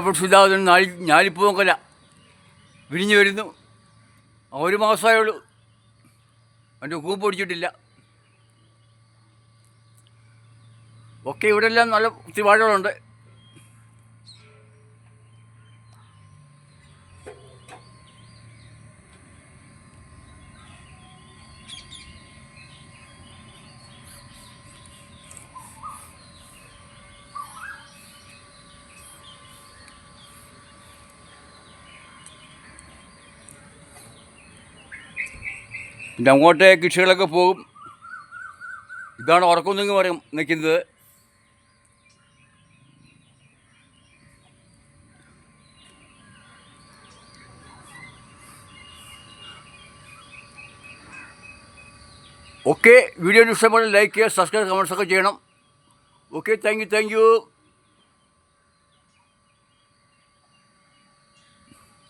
Fruits ഇതാ ഞാലിപ്പൂവൻ വിരിഞ്ഞു വരുന്നു. 1 മാസമേ ഉള്ളൂ. അതിൻ്റെ കൂമ്പ് പൊടിച്ചിട്ടില്ല. ഒക്കെ ഇവിടെ എല്ലാം നല്ല ഒത്തിരി വാഴകളുണ്ട്. പിന്നെ അങ്ങോട്ട് കൃഷികളൊക്കെ പോകും. ഇതാണ് ഉറക്കുന്നെങ്കിൽ പറയും നിൽക്കുന്നത്. ഓക്കെ, വീഡിയോ ഇഷ്ടപ്പെടുന്ന ലൈക്ക് ചെയ്യുക, സബ്സ്ക്രൈബ്, കമൻസൊക്കെ ചെയ്യണം. Okay, thank you.